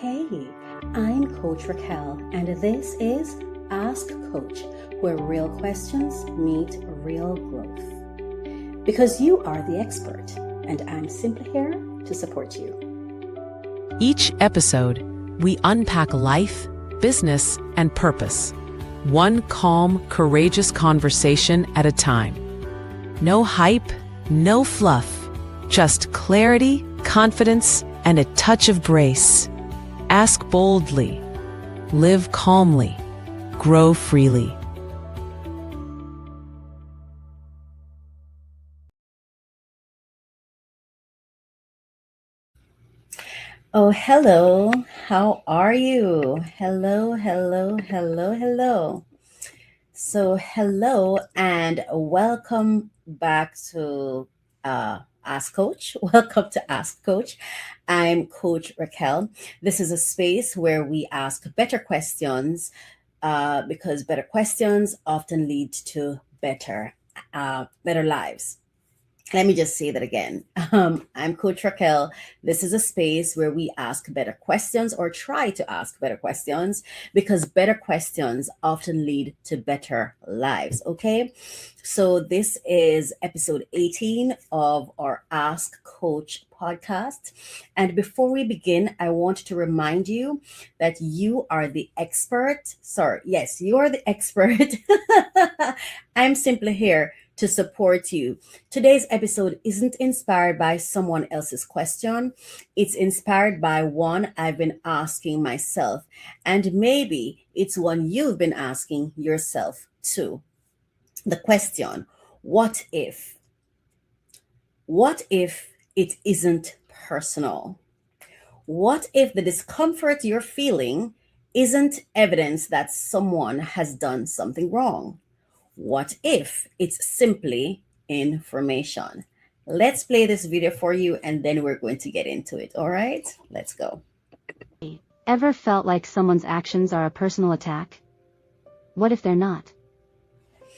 Hey, I'm Coach Racquel, and this is Ask Coach, where real questions meet real growth. Because you are the expert, and I'm simply here to support you. Each episode, we unpack life, business, and purpose. One calm, courageous conversation at a time. No hype, no fluff, just clarity, confidence, and a touch of grace. Ask boldly, live calmly, grow freely. Oh, hello. How are you? Hello. Hello and welcome back to Ask Coach. Welcome to Ask Coach. I'm Coach Raquel. This is a space where we ask better questions because better questions often lead to better lives. Let me just say that again. I'm Coach Raquel. This is a space where we ask better questions or try to ask better questions because better questions often lead to better lives. Okay. So this is episode 18 of our Ask Coach podcast. And before we begin, I want to remind you that you are the expert. Sorry. Yes, you are the expert. I'm simply here to support you. Today's episode isn't inspired by someone else's question. It's inspired by one I've been asking myself. And maybe it's one you've been asking yourself too. The question, what if? What if it isn't personal? What if the discomfort you're feeling isn't evidence that someone has done something wrong? What if it's simply information? Let's play this video for you and then we're going to get into it. All right, let's go. Ever felt like someone's actions are a personal attack? What if they're not?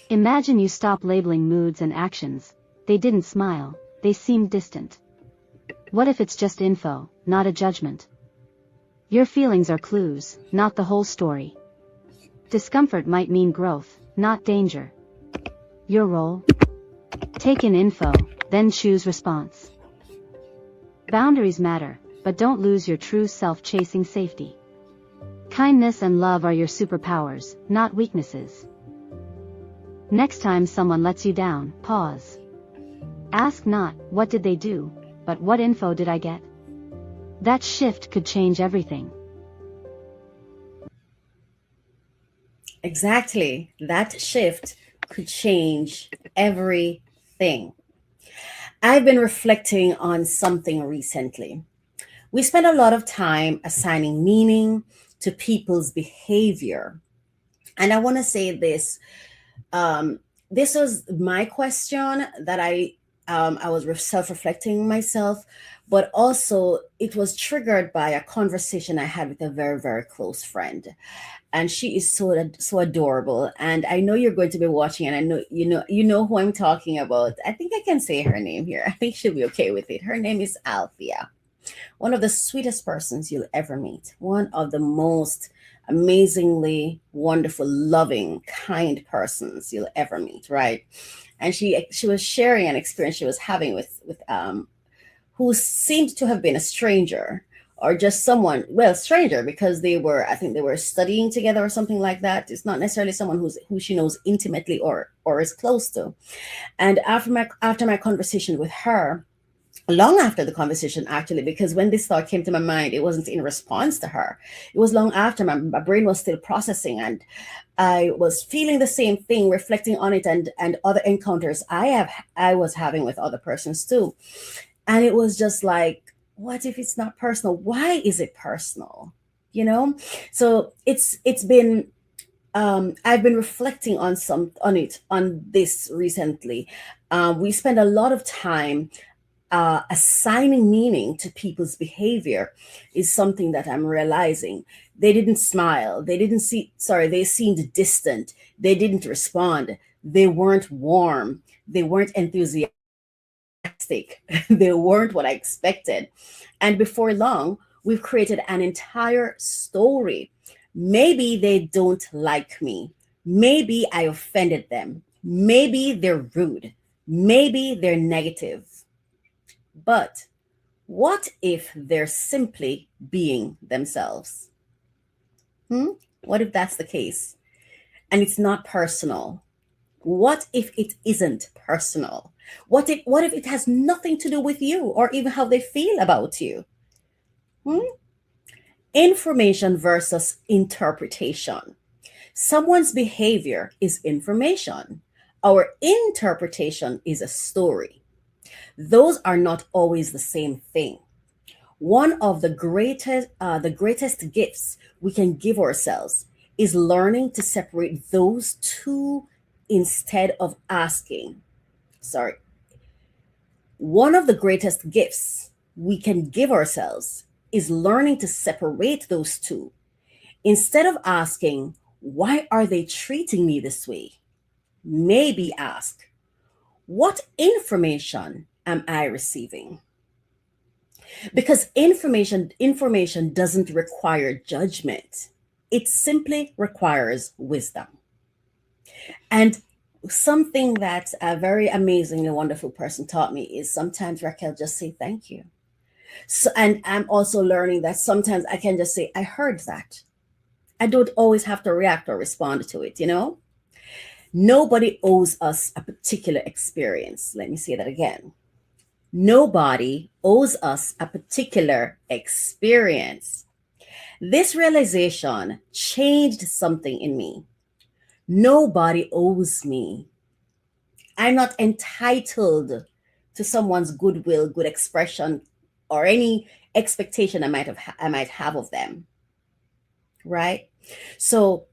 Imagine you stop labeling moods and actions. They didn't smile, they seemed distant. What if it's just info, not a judgment? Your feelings are clues, not the whole story. Discomfort might mean growth, not danger. Your role? Take in info, then choose response. Boundaries matter, but don't lose your true self chasing safety. Kindness and love are your superpowers, not weaknesses. Next time someone lets you down, pause. Ask not, what did they do, but what info did I get? That shift could change everything. Exactly. That shift could change everything. I've been reflecting on something recently. We spend a lot of time assigning meaning to people's behavior. And I want to say this. This was my question that I was self-reflecting myself, but also it was triggered by a conversation I had with a very, very close friend. And she is so adorable. And I know you're going to be watching, and I know you know who I'm talking about. I think I can say her name here. I think she'll be okay with it. Her name is Althea. One of the sweetest persons you'll ever meet. One of the most amazingly wonderful, loving, kind persons you'll ever meet, right? And she was sharing an experience she was having with who seemed to have been a stranger or just someone, well, stranger because I think they were studying together or something like that. It's not necessarily someone who she knows intimately or is close to. And after my conversation with her, long after the conversation actually, because when this thought came to my mind, it wasn't in response to her. It was long after my brain was still processing, and I was feeling the same thing, reflecting on it and other encounters I was having with other persons too. And it was just like, what if it's not personal? Why is it personal? So it's been I've been reflecting on this recently. We spend a lot of time assigning meaning to people's behavior is something that I'm realizing. They didn't smile. They seemed distant. They didn't respond. They weren't warm. They weren't enthusiastic. They weren't what I expected. And before long, We've created an entire story. Maybe they don't like me. Maybe I offended them. Maybe they're rude. Maybe they're negative. But what if they're simply being themselves? Hmm? What if that's the case? And it's not personal. What if it isn't personal? What if it has nothing to do with you or even how they feel about you? Hmm? Information versus interpretation. Someone's behavior is information. Our interpretation is a story. Those are not always the same thing. One of the greatest gifts we can give ourselves is learning to separate those two instead of asking. Sorry. One of the greatest gifts we can give ourselves is learning to separate those two instead of asking, why are they treating me this way? Maybe ask, what information am I receiving? Because information doesn't require judgment. It simply requires wisdom. And something that a very amazing and wonderful person taught me is sometimes, Raquel, just say thank you. So, and I'm also learning that sometimes I can just say, I heard that. I don't always have to react or respond to it. Nobody owes us a particular experience. Let me say that again. Nobody owes us a particular experience. This realization changed something in me. Nobody owes me. I'm not entitled to someone's goodwill, good expression, or any expectation I might have of them, right? So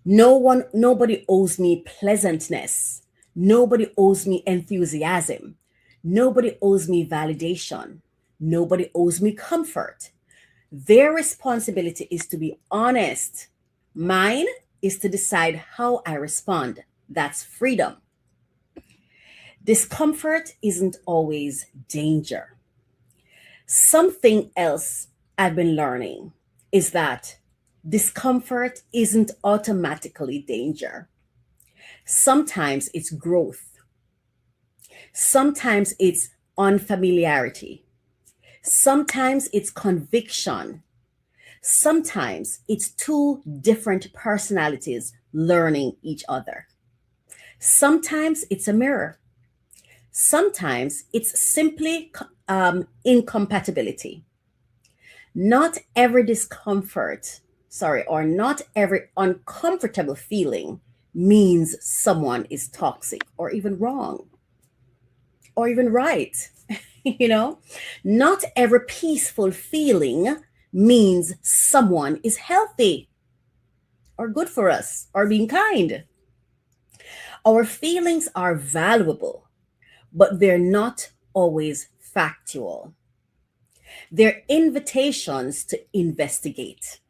nobody owes me pleasantness. Nobody owes me enthusiasm. Nobody owes me validation. Nobody owes me comfort. Their responsibility is to be honest. Mine is to decide how I respond. That's freedom. Discomfort isn't always danger. Something else I've been learning is that discomfort isn't automatically danger. Sometimes it's growth. Sometimes it's unfamiliarity. Sometimes it's conviction. Sometimes it's two different personalities learning each other. Sometimes it's a mirror. Sometimes it's simply incompatibility. Not every not every uncomfortable feeling means someone is toxic or even wrong or even right. you know, Not every peaceful feeling means someone is healthy or good for us or being kind. Our feelings are valuable, but they're not always factual. They're invitations to investigate.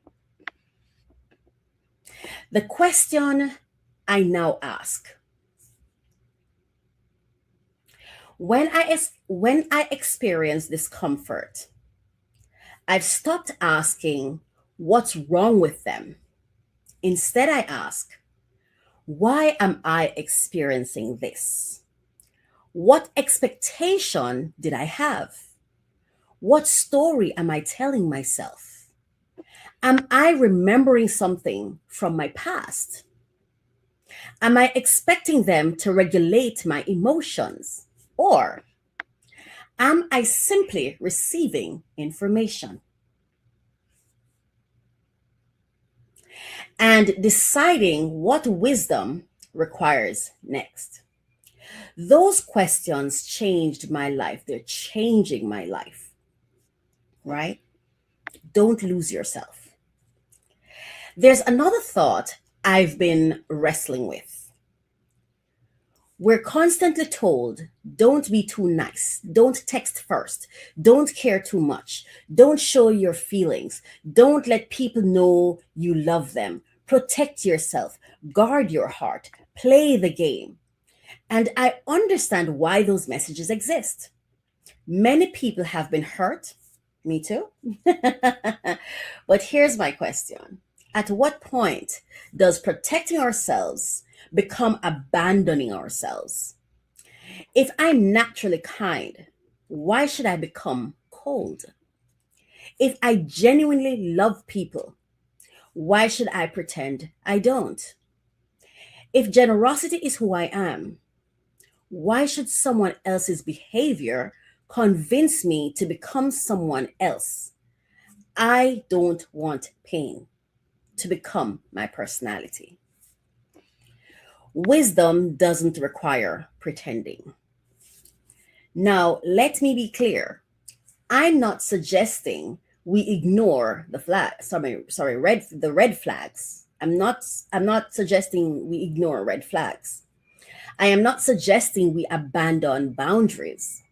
The question I now ask, when I experience discomfort, I've stopped asking what's wrong with them. Instead, I ask, why am I experiencing this? What expectation did I have? What story am I telling myself? Am I remembering something from my past? Am I expecting them to regulate my emotions? Or am I simply receiving information? And deciding what wisdom requires next. Those questions changed my life. They're changing my life, right? Don't lose yourself. There's another thought I've been wrestling with. We're constantly told, don't be too nice, don't text first, don't care too much, don't show your feelings, don't let people know you love them, protect yourself, guard your heart, play the game. And I understand why those messages exist. Many people have been hurt, Me too. But here's my question. At what point does protecting ourselves become abandoning ourselves? If I'm naturally kind, why should I become cold? If I genuinely love people, why should I pretend I don't? If generosity is who I am, why should someone else's behavior convince me to become someone else? I don't want pain to become my personality. Wisdom doesn't require pretending. Now, let me be clear. I'm not suggesting we ignore the red flags. I'm not suggesting we ignore red flags. I am not suggesting we abandon boundaries.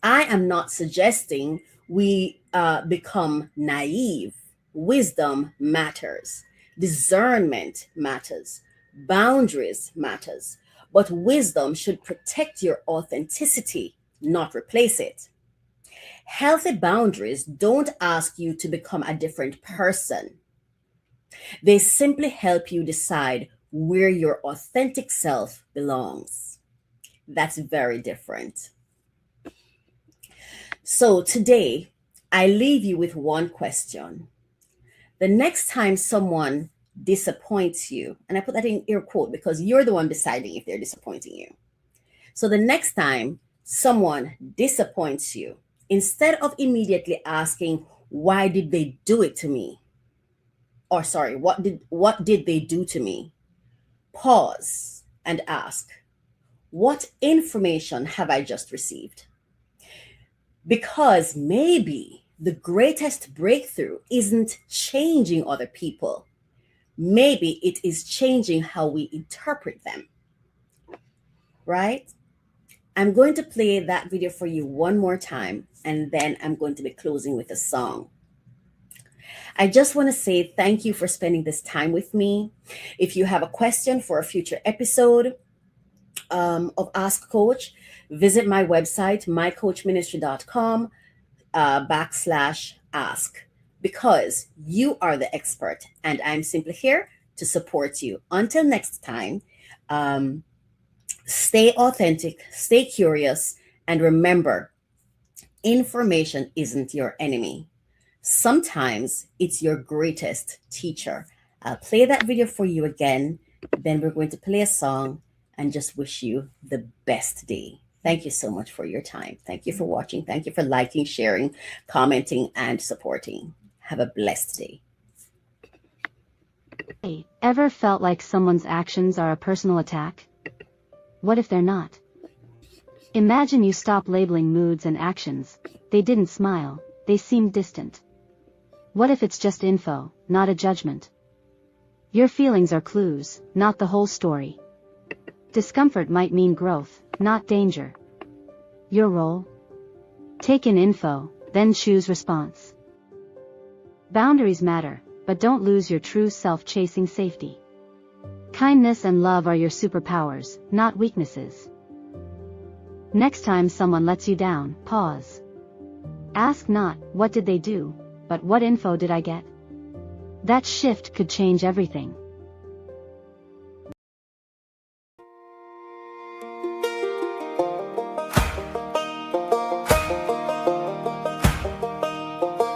I am not suggesting we become naive. Wisdom matters. Discernment matters. Boundaries matters. But wisdom should protect your authenticity, not replace it. Healthy boundaries don't ask you to become a different person. They simply help you decide where your authentic self belongs. That's very different. So today, I leave you with one question. The next time someone disappoints you, and I put that in air quote because you're the one deciding if they're disappointing you. So the next time someone disappoints you, instead of immediately asking, why did they do it to me? Or sorry, what did they do to me? Pause and ask, what information have I just received? Because maybe the greatest breakthrough isn't changing other people. Maybe it is changing how we interpret them, right? I'm going to play that video for you one more time, and then I'm going to be closing with a song. I just want to say thank you for spending this time with me. If you have a question for a future episode of Ask Coach, visit my website, mycoachministry.com /ask, because you are the expert and I'm simply here to support you. Until next time, stay authentic, stay curious, and remember, information isn't your enemy. Sometimes it's your greatest teacher. I'll play that video for you again. Then we're going to play a song and just wish you the best day. Thank you so much for your time. Thank you for watching. Thank you for liking, sharing, commenting, and supporting. Have a blessed day. Hey, ever felt like someone's actions are a personal attack? What if they're not? Imagine you stop labeling moods and actions. They didn't smile, they seemed distant. What if it's just info, not a judgment? Your feelings are clues, not the whole story. Discomfort might mean growth, not danger. Your role? Take in info, then choose response. Boundaries matter, but don't lose your true self chasing safety. Kindness and love are your superpowers, not weaknesses. Next time someone lets you down, pause. Ask not, what did they do, but what info did I get? That shift could change everything.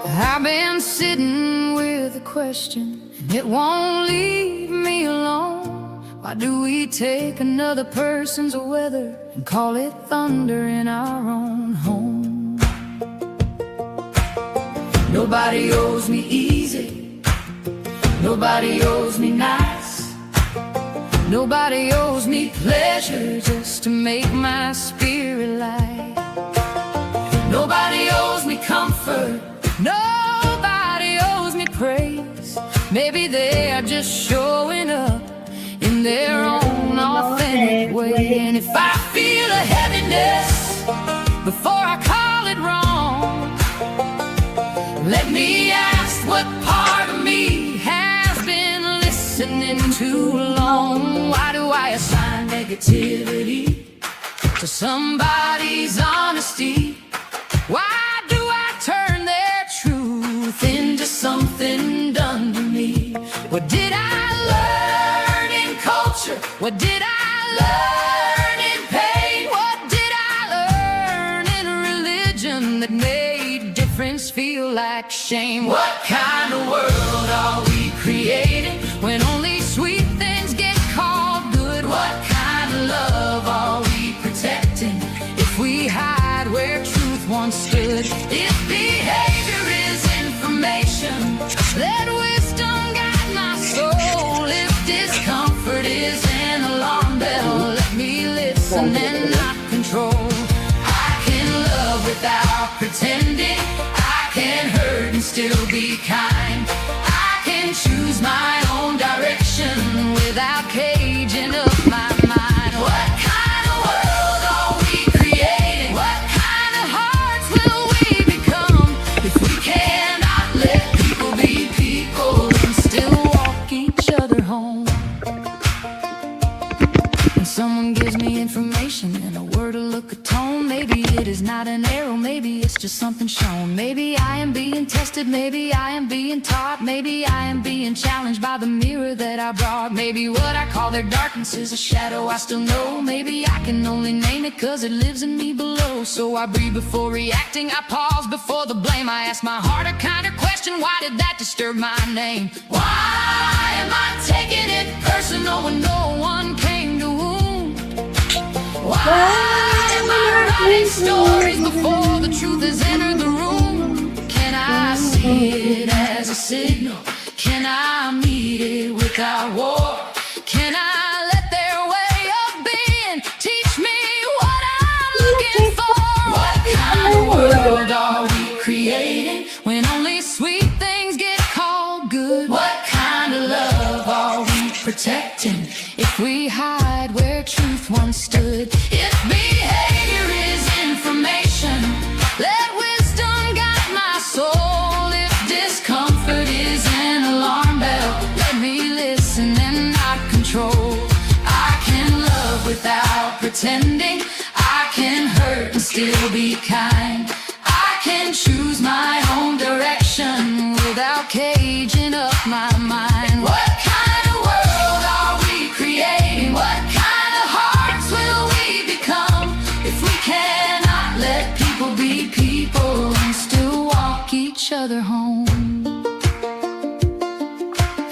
I've been sitting with a question, and it won't leave me alone. Why do we take another person's weather and call it thunder in our own home? Nobody owes me easy, nobody owes me nice, nobody owes me pleasure just to make my spirit light. Nobody owes me comfort, nobody owes me praise. Maybe they are just showing up in their own authentic way. And if I feel a heaviness before I call it wrong, let me ask what part of me has been listening too long. Why do I assign negativity to somebody's honesty? Why do I turn their What did I learn in pain? What did I learn in religion that made difference feel like shame? What kind of world are we creating when only sweet things get called good? What kind of love are we protecting if we hide where truth once stood? If behavior is information, let wisdom guide my soul. If discomfort is an alarm bell, let me listen and not control. I can love without pretending, I can hurt and still be kind. I can choose my own direction without caging up my mind. What kind of world are we creating? What kind of hearts will we become if we cannot let people be people and still walk each other home? When someone gives me information in a word, a look, a tone, maybe it is not an arrow, maybe it's just something shown. Maybe I am being tested, maybe I am being taught, maybe I am being challenged by the mirror that I brought. Maybe what I call their darkness is a shadow I still know. Maybe I can only name it cause it lives in me below. So I breathe before reacting, I pause before the blame. I ask my heart a kinder question, why did that disturb my name? Why am I taking it personal when no one came to wound? Why am I writing stories before the truth has entered the room? Can I see it as a signal? Can I meet it without war? Can I let their way of being teach me what I'm looking for? What kind of world are we creating when only sweet things get called good? What kind of love are we protecting if we hide where truth once stood? If behavior is information, let wisdom guide my soul. If discomfort is an alarm bell, let me listen and not control. I can love without pretending, I can hurt and still be kind. I can choose my own direction without caging up my mind. What kind of world are we creating? What kind of hearts will we become if we cannot let people be people and still walk each other home?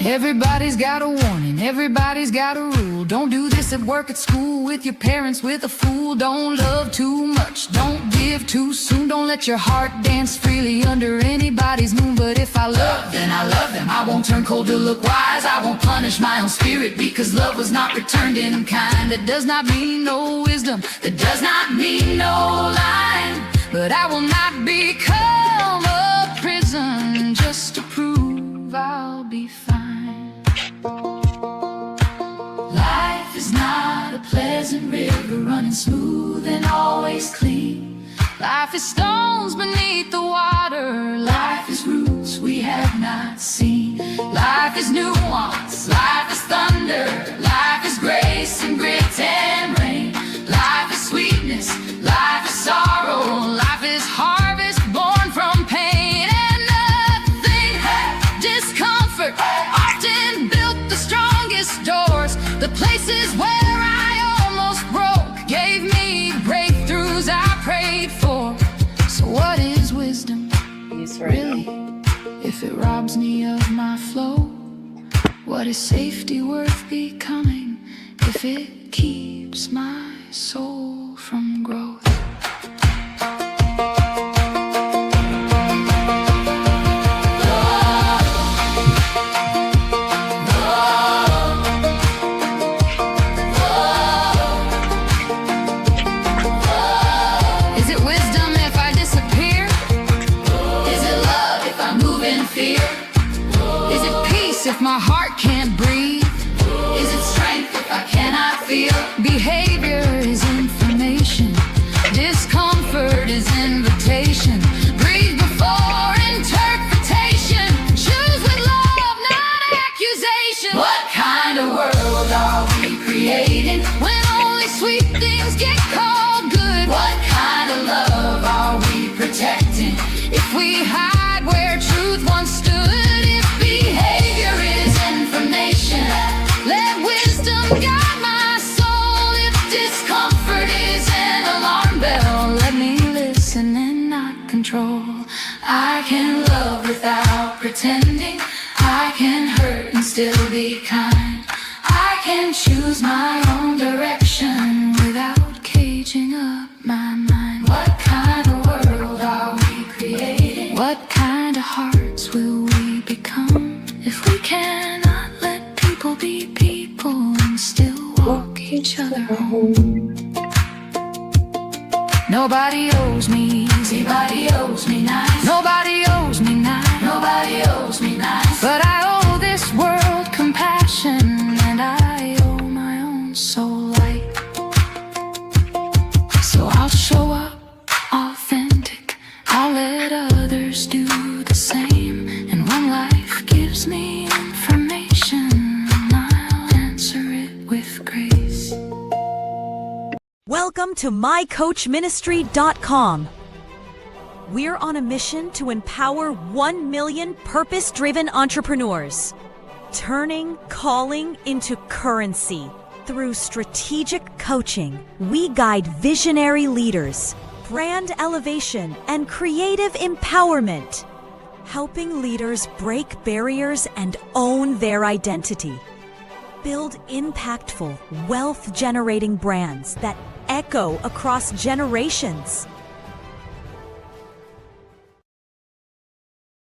Everybody's got a warning, everybody's got a rule. Don't do this at work, at school, with your parents, with a fool. Don't love too much, don't give too soon. Don't let your heart dance freely under anybody's moon. But if I love, then I love them. I won't turn cold to look wise, I won't punish my own spirit because love was not returned in kind. That does not mean no wisdom, that does not mean no line. But I will not become a prison just to prove I'll be fine. Life is not a pleasant river running smooth and always clean. Life is stones beneath the water. Life is roots we have not seen. Life is nuance, life is thunder. Life is grace and grit and rain. Life is sweetness, life is sorrow. Life is harvest born from pain. And nothing, discomfort, often built the strongest doors. The places where I almost broke gave me breakthroughs I prayed for. So what is wisdom, really, if it robs me of my flow? What is safety worth becoming if it keeps my soul from growth? If my heart can't breathe, is it strength if I cannot feel? Behavior is information, discomfort is invitation. Breathe before interpretation, choose with love, not accusation. What kind of world are we creating when only sweet things get called good? What kind of love are we protecting if we hide where truth once stood? If behavior is information, pretending. I can hurt and still be kind. I can choose my own direction without caging up my mind. What kind of world are we creating? What kind of hearts will we become if we cannot let people be people and still walk each other home? Nobody owes me easy, nobody owes me nice. Nobody owes me nice, nobody owes me nice. But I owe this world compassion, and I owe my own soul light. So I'll show up authentic, I'll let others do the same. And when life gives me information, I'll answer it with grace. Welcome to mycoachministry.com. We're on a mission to empower 1 million purpose-driven entrepreneurs, turning calling into currency. Through strategic coaching, we guide visionary leaders, brand elevation, and creative empowerment, helping leaders break barriers and own their identity. Build impactful, wealth-generating brands that echo across generations.